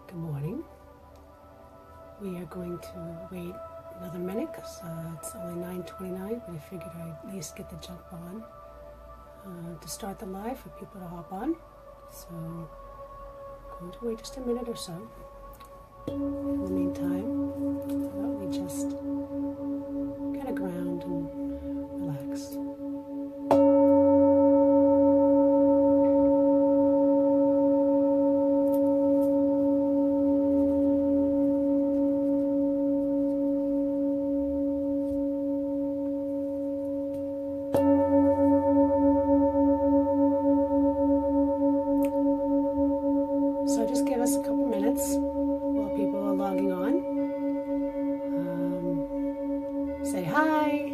Good morning. We are going to wait another minute because it's only 9:29, but I figured I'd at least get the jump on to start the live for people to hop on. So I'm going to wait just a minute or so. In the meantime, why don't we just kind of ground and relax. So just give us a couple minutes while people are logging on. Say hi.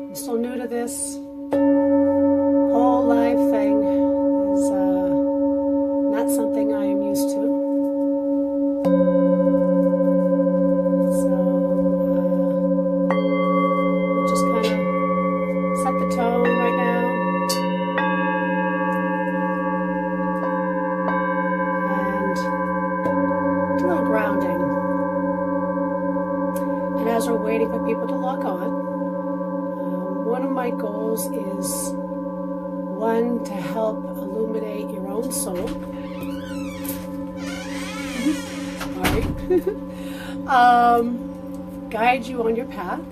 I'm still new to this whole live thing. Is not something I am used to. So we'll just kind of set the tone right now. Grounding. And as we're waiting for people to log on, one of my goals is one, to help illuminate your own soul. Sorry. Guide you on your path,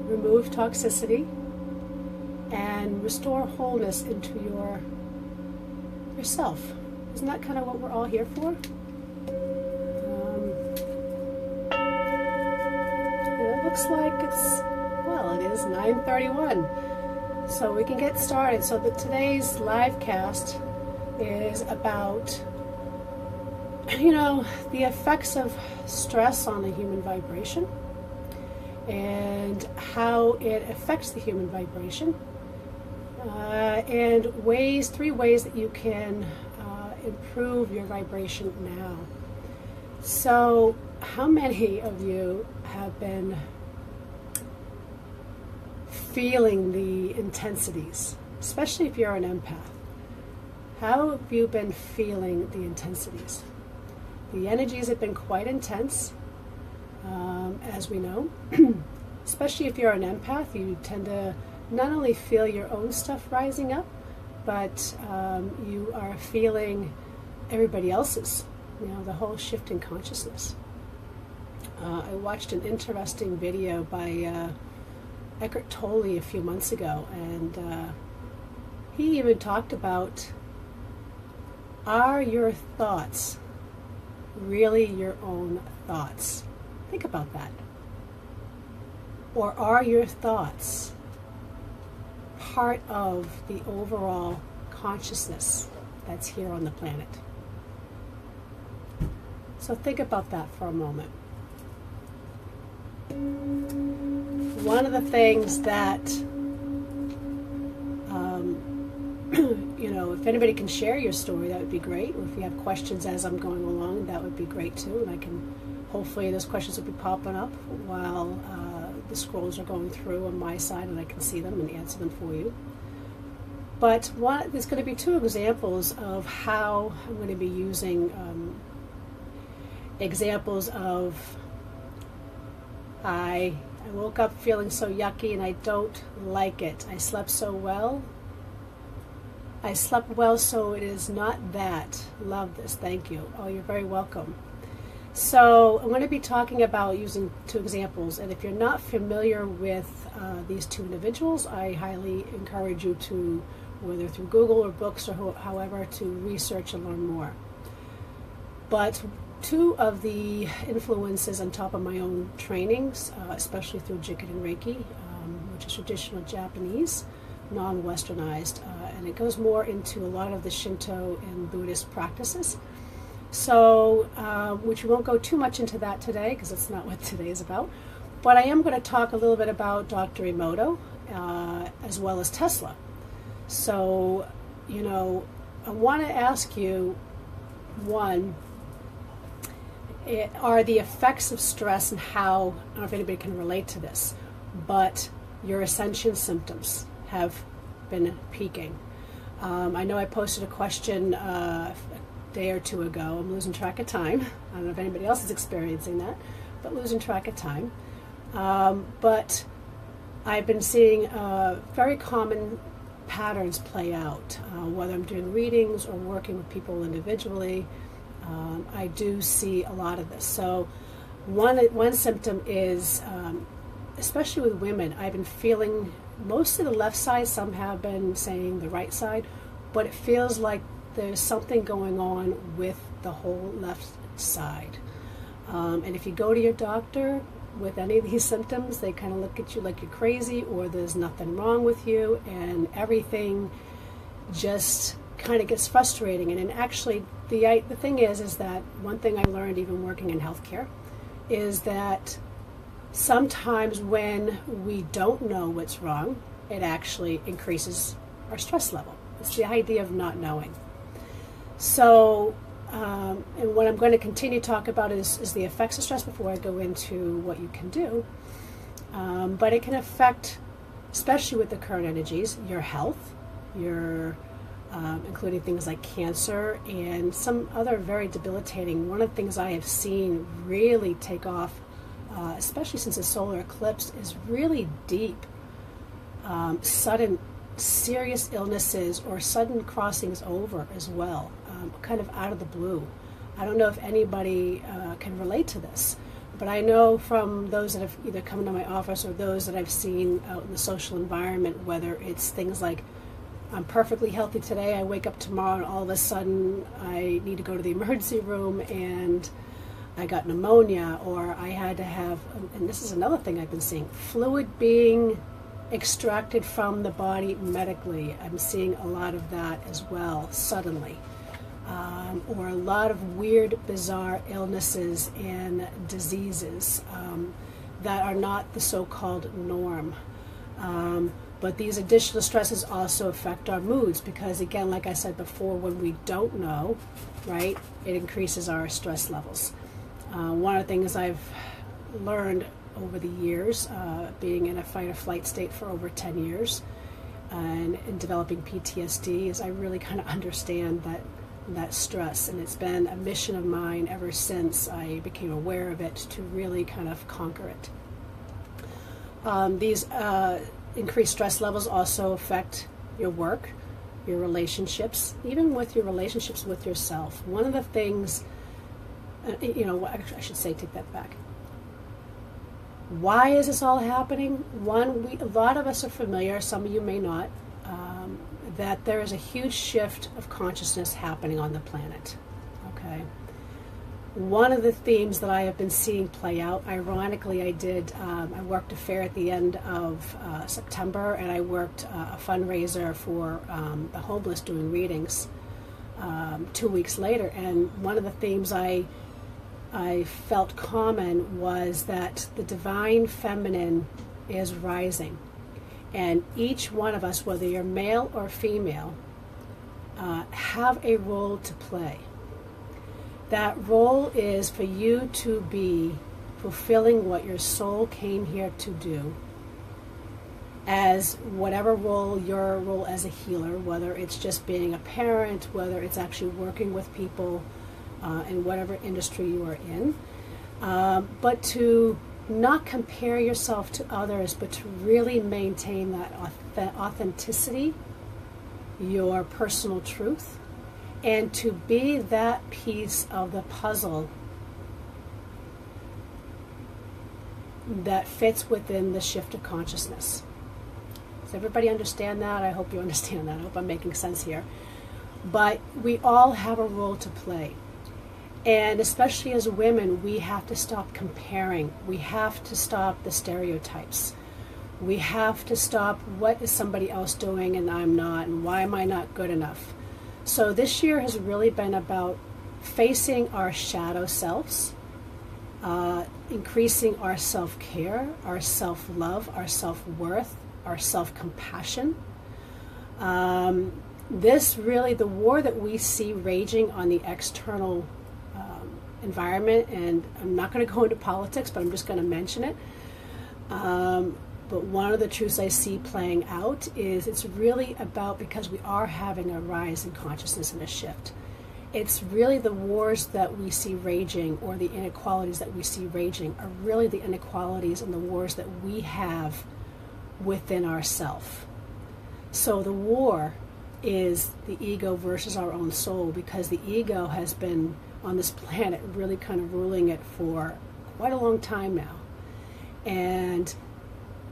remove toxicity, and restore wholeness into yourself. Isn't that kind of what we're all here for? Looks like it is 9:31, so we can get started. So today's live cast is about, the effects of stress on the human vibration and how it affects the human vibration, and three ways that you can improve your vibration now. So how many of you have been feeling the intensities, especially if you're an empath? How have you been feeling the intensities? The energies have been quite intense, as we know. Especially if you're an empath, you tend to not only feel your own stuff rising up, but you are feeling everybody else's, the whole shift in consciousness. I watched an interesting video by Eckhart Tolle a few months ago, and he even talked about, are your thoughts really your own thoughts? Think about that. Or are your thoughts part of the overall consciousness that's here on the planet? So think about that for a moment. One of the things that, if anybody can share your story, that would be great. Or if you have questions as I'm going along, that would be great too. And hopefully those questions will be popping up while the scrolls are going through on my side, and I can see them and answer them for you. But there's going to be two examples of how I'm going to be using examples of I woke up feeling so yucky and I don't like it. I slept so well. I slept well, so it is not that. Love this. Thank you. Oh, you're very welcome. So I'm going to be talking about using two examples. And if you're not familiar with these two individuals, I highly encourage you to, whether through Google or books or however, to research and learn more. But two of the influences on top of my own trainings, especially through Jikken and Reiki, which is traditional Japanese, non-westernized, and it goes more into a lot of the Shinto and Buddhist practices. So, which we won't go too much into that today because that's not what today is about. But I am going to talk a little bit about Dr. Emoto, as well as Tesla. So, I want to ask you, one, are the effects of stress and how, I don't know if anybody can relate to this, but your ascension symptoms have been peaking. I know I posted a question day or two ago. I'm losing track of time. I don't know if anybody else is experiencing that, but losing track of time. But I've been seeing very common patterns play out, whether I'm doing readings or working with people individually. I do see a lot of this. So one symptom is, especially with women, I've been feeling mostly the left side. Some have been saying the right side, but it feels like there's something going on with the whole left side. And if you go to your doctor with any of these symptoms, they kind of look at you like you're crazy or there's nothing wrong with you, and everything just kind of gets frustrating. And actually, the thing is that one thing I learned even working in healthcare is that sometimes when we don't know what's wrong, it actually increases our stress level. It's the idea of not knowing. So, and what I'm going to continue to talk about is the effects of stress before I go into what you can do. But it can affect, especially with the current energies, your health, your including things like cancer and some other very debilitating. One of the things I have seen really take off, especially since the solar eclipse, is really deep, sudden, serious illnesses or sudden crossings over as well, kind of out of the blue. I don't know if anybody can relate to this, but I know from those that have either come to my office or those that I've seen out in the social environment, whether it's things like, I'm perfectly healthy today, I wake up tomorrow and all of a sudden I need to go to the emergency room and I got pneumonia, or I had to have, and this is another thing I've been seeing, fluid being extracted from the body medically. I'm seeing a lot of that as well, suddenly. Or a lot of weird, bizarre illnesses and diseases that are not the so-called norm. But these additional stresses also affect our moods because, again, like I said before, when we don't know, right, it increases our stress levels. One of the things I've learned over the years, being in a fight or flight state for over 10 years and developing PTSD, is I really kind of understand that stress. And it's been a mission of mine ever since I became aware of it to really kind of conquer it. These increased stress levels also affect your work, your relationships, even with your relationships with yourself. One of the things, I should say, take that back. Why is this all happening? One, a lot of us are familiar, some of you may not, that there is a huge shift of consciousness happening on the planet. Okay. One of the themes that I have been seeing play out, ironically, I worked a fair at the end of September, and I worked a fundraiser for the homeless doing readings 2 weeks later. And one of the themes I felt common was that the divine feminine is rising. And each one of us, whether you're male or female, have a role to play. That role is for you to be fulfilling what your soul came here to do, as whatever role, your role as a healer, whether it's just being a parent, whether it's actually working with people in whatever industry you are in, but to not compare yourself to others, but to really maintain that authenticity, your personal truth, and to be that piece of the puzzle that fits within the shift of consciousness. Does everybody understand that? I hope you understand that. I hope I'm making sense here. But we all have a role to play. And especially as women, we have to stop comparing. We have to stop the stereotypes. We have to stop what is somebody else doing and I'm not, and why am I not good enough. So this year has really been about facing our shadow selves, increasing our self-care, our self-love, our self-worth, our self-compassion. This really, the war that we see raging on the external environment, and I'm not going to go into politics, but I'm just going to mention it. But one of the truths I see playing out is it's really about, because we are having a rise in consciousness and a shift. it's really the wars that we see raging, or the inequalities that we see raging, are really the inequalities and the wars that we have within ourself. So the war is the ego versus our own soul, because the ego has been on this planet really kind of ruling it for quite a long time now. And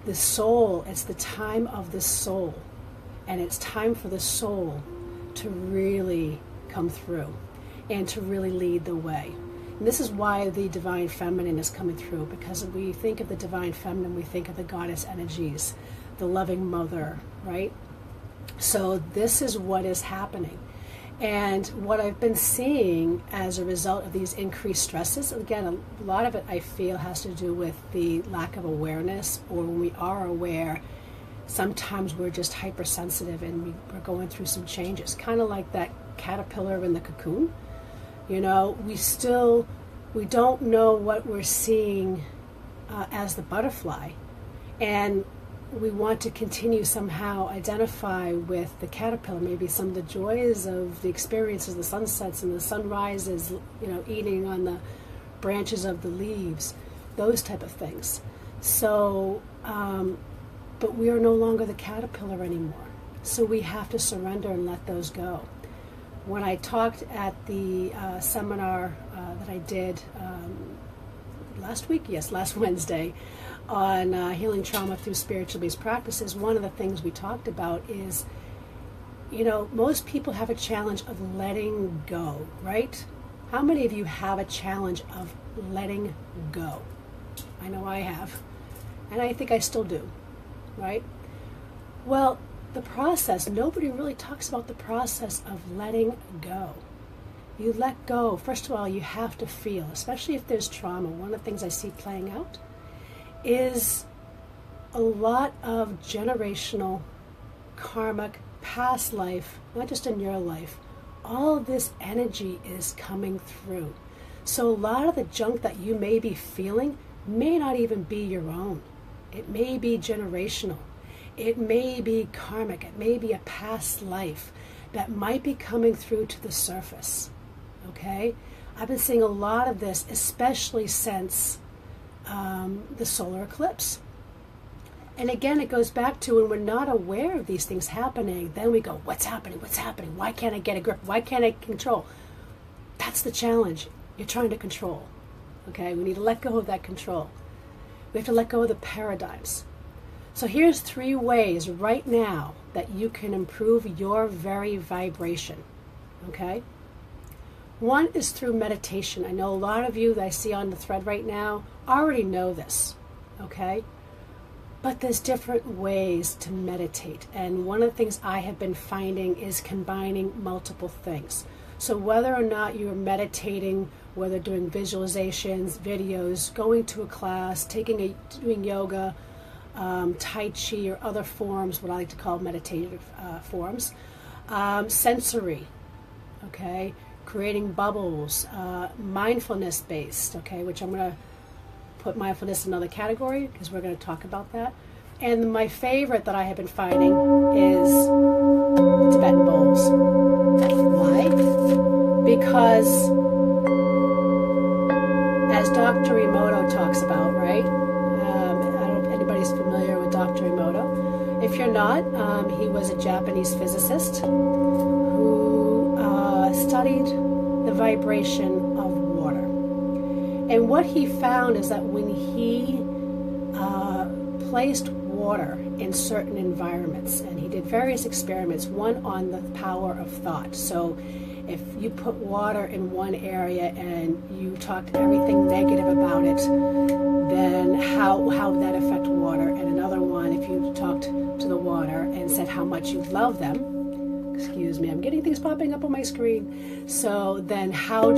the soul, it's the time of the soul, and it's time for the soul to really come through and to really lead the way. And this is why the divine feminine is coming through, because we think of the divine feminine, we think of the goddess energies, the loving mother, right? So this is what is happening. And what I've been seeing as a result of these increased stresses, again, a lot of it I feel has to do with the lack of awareness, or when we are aware, sometimes we're just hypersensitive and we're going through some changes, kind of like that caterpillar in the cocoon. You know, we don't know what we're seeing as the butterfly, and we want to continue somehow identify with the caterpillar, maybe some of the joys of the experiences, the sunsets and the sunrises, you know, eating on the branches of the leaves, those type of things. So, but we are no longer the caterpillar anymore. So we have to surrender and let those go. When I talked at the seminar that I did last Wednesday, on healing trauma through spiritual-based practices, one of the things we talked about is, you know, most people have a challenge of letting go, right? How many of you have a challenge of letting go? I know I have, and I think I still do, right? Well, the process, nobody really talks about the process of letting go. You let go. First of all, you have to feel, especially if there's trauma. One of the things I see playing out is a lot of generational, karmic, past life, not just in your life. All of this energy is coming through. So a lot of the junk that you may be feeling may not even be your own. It may be generational. It may be karmic. It may be a past life that might be coming through to the surface. Okay? I've been seeing a lot of this, especially since the solar eclipse. And again, it goes back to when we're not aware of these things happening, then we go, what's happening? What's happening? Why can't I get a grip? Why can't I control? That's the challenge. You're trying to control. Okay? We need to let go of that control. We have to let go of the paradigms. So here's 3 ways right now that you can improve your very vibration. Okay? One is through meditation. I know a lot of you that I see on the thread right now already know this, okay? But there's different ways to meditate. And one of the things I have been finding is combining multiple things. So whether or not you're meditating, whether doing visualizations, videos, going to a class, doing yoga, Tai Chi, or other forms, what I like to call meditative forms, sensory, okay? Creating bubbles, mindfulness-based, okay, which I'm going to put mindfulness in another category because we're going to talk about that. And my favorite that I have been finding is Tibetan bowls. Why? Because as Dr. Emoto talks about, right? I don't know if anybody's familiar with Dr. Emoto. If you're not, he was a Japanese physicist who studied the vibration of water. And what he found is that when he placed water in certain environments, and he did various experiments, one on the power of thought. So if you put water in one area and you talked everything negative about it, then how would that affect water? And another one, if you talked to the water and said how much you love them, excuse me, I'm getting things popping up on my screen. So then how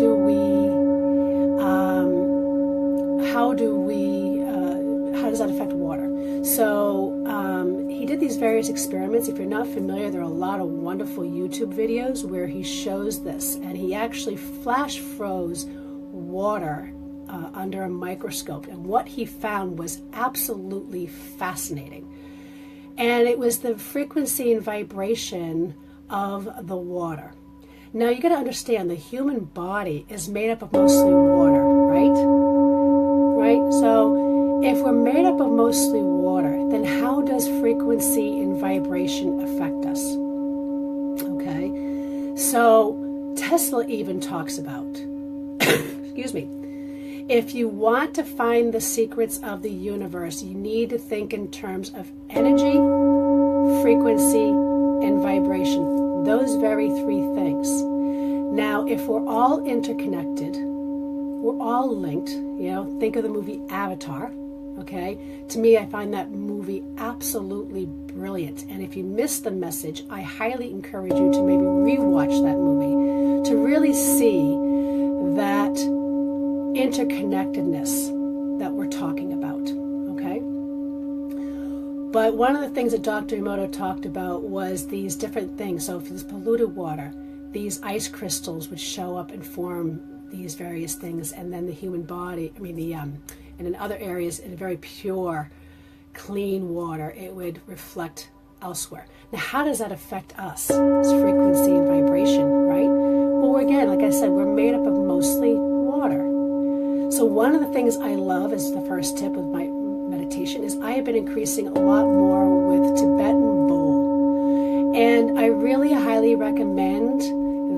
does that affect water? So he did these various experiments. If you're not familiar, there are a lot of wonderful YouTube videos where he shows this, and he actually flash froze water under a microscope, and what he found was absolutely fascinating. And it was the frequency and vibration of the water. Now you got to understand the human body is made up of mostly water, right? Right? So if we're made up of mostly water, then how does frequency and vibration affect us? Okay? So Tesla even talks about, excuse me, if you want to find the secrets of the universe, you need to think in terms of energy, frequency, and vibration. Those very three things. Now, if we're all interconnected, we're all linked, think of the movie Avatar, okay? To me, I find that movie absolutely brilliant. And if you missed the message, I highly encourage you to maybe rewatch that movie to really see that interconnectedness that we're talking about, okay? But one of the things that Dr. Emoto talked about was these different things. So if there's polluted water, these ice crystals would show up and form these various things, and then the human body, and in other areas, in very pure, clean water, it would reflect elsewhere. Now, how does that affect us? It's frequency and vibration, right? Well, again, like I said, we're made up of mostly water. So one of the things I love as the first tip of my meditation is I have been increasing a lot more with Tibetan bowl. And I really highly recommend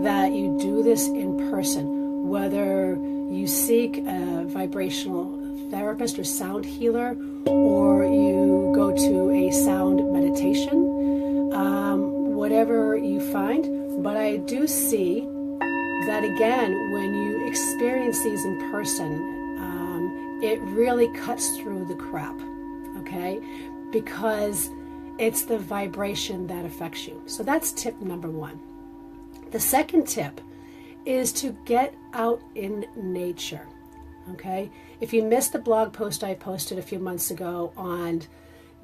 that you do this in person, whether you seek a vibrational therapist or sound healer, or you go to a sound meditation, whatever you find. But I do see that, again, when you experience these in person, it really cuts through the crap, okay? Because it's the vibration that affects you. So that's tip number one. The second tip is to get out in nature, okay? If you missed the blog post I posted a few months ago on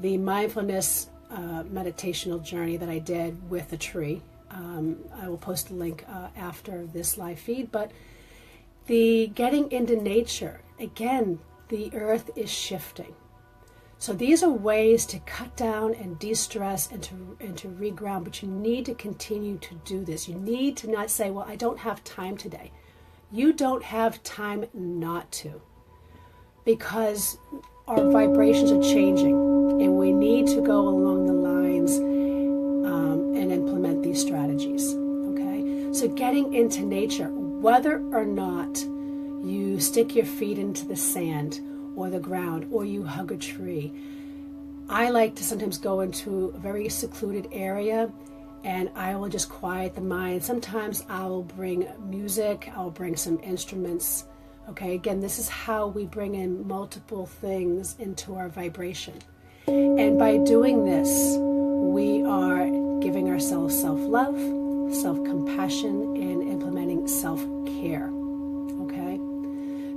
the mindfulness meditational journey that I did with a tree, I will post a link after this live feed, but the getting into nature, again, the earth is shifting. So these are ways to cut down and de-stress and to reground, but you need to continue to do this. You need to not say, well, I don't have time today. You don't have time not to, because our vibrations are changing and we need to go along the lines and implement these strategies, okay? So getting into nature, whether or not you stick your feet into the sand or the ground, or you hug a tree. I like to sometimes go into a very secluded area and I will just quiet the mind. Sometimes I will bring music, I'll bring some instruments. Okay, again, this is how we bring in multiple things into our vibration. And by doing this, we are giving ourselves self-love, self-compassion, and implementing self-care. Okay?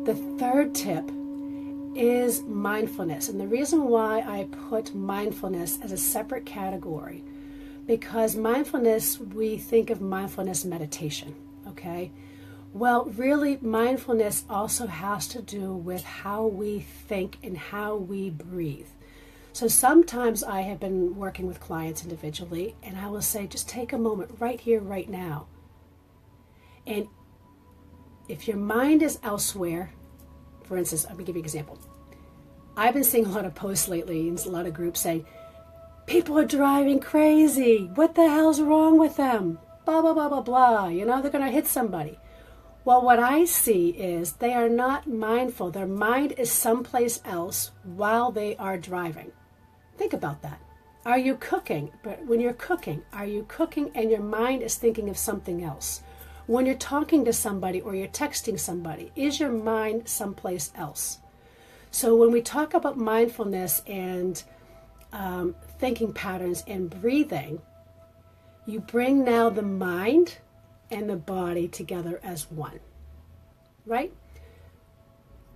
The third tip is mindfulness. And the reason why I put mindfulness as a separate category, because mindfulness, we think of mindfulness meditation, okay? Well, really, mindfulness also has to do with how we think and how we breathe. So sometimes I have been working with clients individually, and I will say, just take a moment right here, right now. And if your mind is elsewhere, for instance, I'm going to give you an example. I've been seeing a lot of posts lately in a lot of groups saying, people are driving crazy. What the hell's wrong with them? Blah, blah, blah, blah, blah. You know, they're going to hit somebody. Well, what I see is they are not mindful. Their mind is someplace else while they are driving. Think about that. Are you cooking? But when you're cooking, are you cooking and your mind is thinking of something else? When you're talking to somebody or you're texting somebody, is your mind someplace else? So when we talk about mindfulness and thinking patterns and breathing, you bring now the mind and the body together as one, right?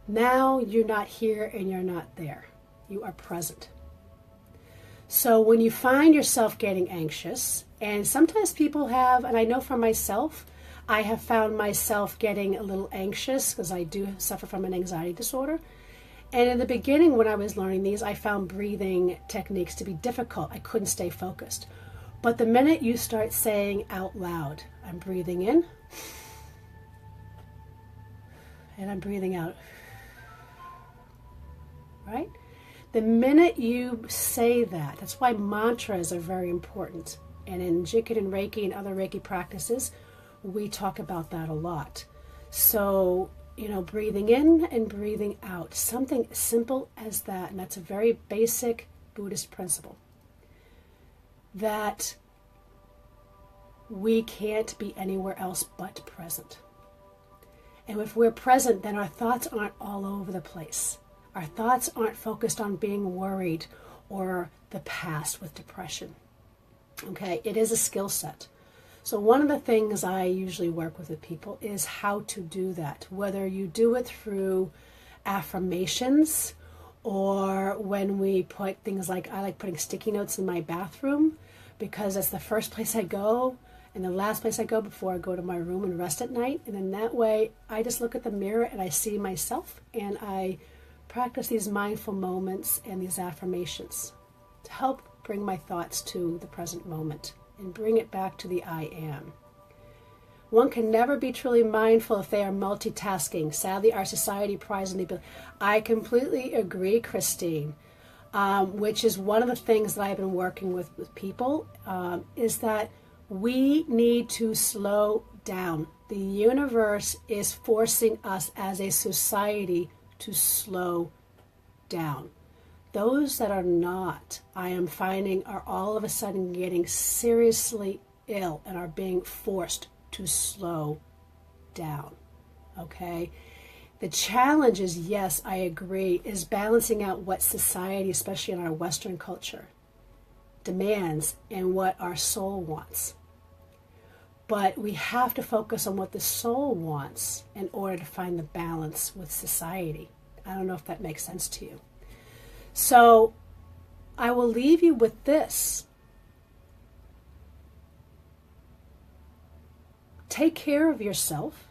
Now you're not here and you're not there. You are present. So when you find yourself getting anxious, and sometimes people have, and I know for myself, I have found myself getting a little anxious because I do suffer from an anxiety disorder. And in the beginning when I was learning these, I found breathing techniques to be difficult. I couldn't stay focused. But the minute you start saying out loud, I'm breathing in, And I'm breathing out. Right? The minute you say that, that's why mantras are very important. And in Jikun and Reiki and other Reiki practices, we talk about that a lot. So, breathing in and breathing out. Something simple as that. And that's a very basic Buddhist principle. That we can't be anywhere else but present. And if we're present, then our thoughts aren't all over the place. Our thoughts aren't focused on being worried or the past with depression. Okay, it is a skill set. So one of the things I usually work with people is how to do that. Whether you do it through affirmations or when we put things like, I like putting sticky notes in my bathroom because that's the first place I go and the last place I go before I go to my room and rest at night. And then that way I just look at the mirror and I see myself and I practice these mindful moments and these affirmations to help bring my thoughts to the present moment and bring it back to the I am. One can never be truly mindful if they are multitasking. Sadly, our society prides on the ability. I completely agree, Christine, which is one of the things that I've been working with people, is that we need to slow down. The universe is forcing us as a society to slow down. Those that are not, I am finding, are all of a sudden getting seriously ill and are being forced to slow down. Okay? The challenge is, yes, I agree, is balancing out what society, especially in our Western culture, demands and what our soul wants. But we have to focus on what the soul wants in order to find the balance with society. I don't know if that makes sense to you. So I will leave you with this. Take care of yourself.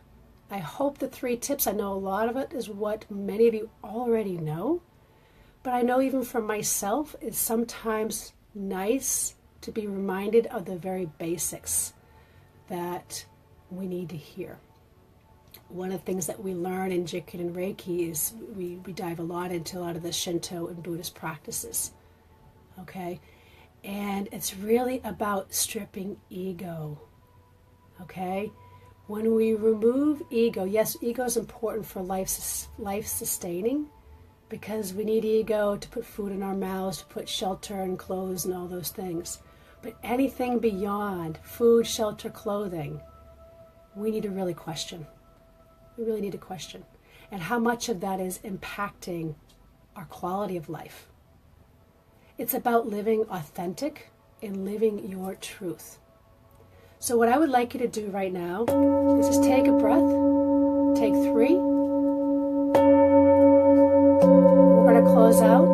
I hope the 3 tips, I know a lot of it is what many of you already know, but I know even for myself, it's sometimes nice to be reminded of the very basics that we need to hear. One of the things that we learn in Jikun and Reiki is we dive a lot into a lot of the Shinto and Buddhist practices. Okay? And it's really about stripping ego. Okay? When we remove ego, yes, ego is important for life sustaining because we need ego to put food in our mouths, to put shelter and clothes and all those things. But anything beyond food, shelter, clothing, we need to really question. We really need to question. And how much of that is impacting our quality of life. It's about living authentic and living your truth. So what I would like you to do right now is just take a breath. Take 3. We're going to close out.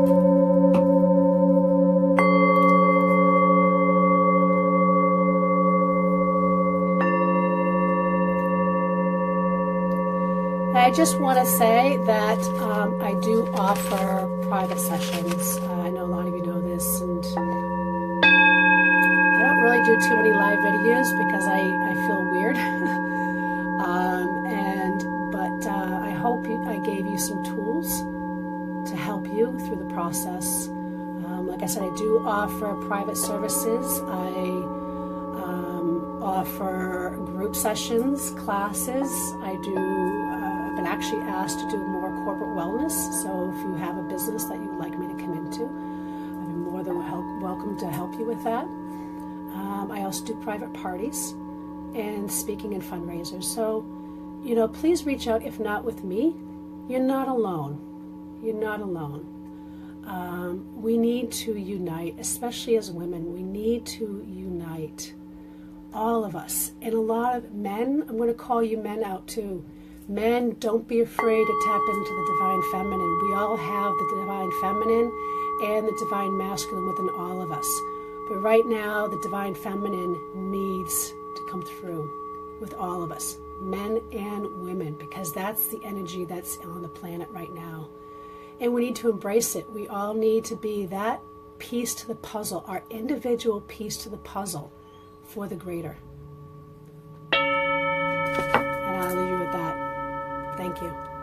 I just want to say that I do offer private sessions. I know a lot of you know this, and I don't really do too many live videos because I feel weird. But I hope I gave you some tools to help you through the process. Like I said, I do offer private services. I offer group sessions, classes. I've been actually asked to do more corporate wellness. So if you have a business that you would like me to come into, I'm more than welcome to help you with that. I also do private parties and speaking and fundraisers. So, please reach out. If not with me, you're not alone. You're not alone. We need to unite, especially as women. We need to unite, all of us. And a lot of men, I'm going to call you men out too. Men, don't be afraid to tap into the divine feminine. We all have the divine feminine and the divine masculine within all of us. But right now, the divine feminine needs to come through with all of us, men and women, because that's the energy that's on the planet right now. And we need to embrace it. We all need to be that piece to the puzzle, our individual piece to the puzzle for the greater. you.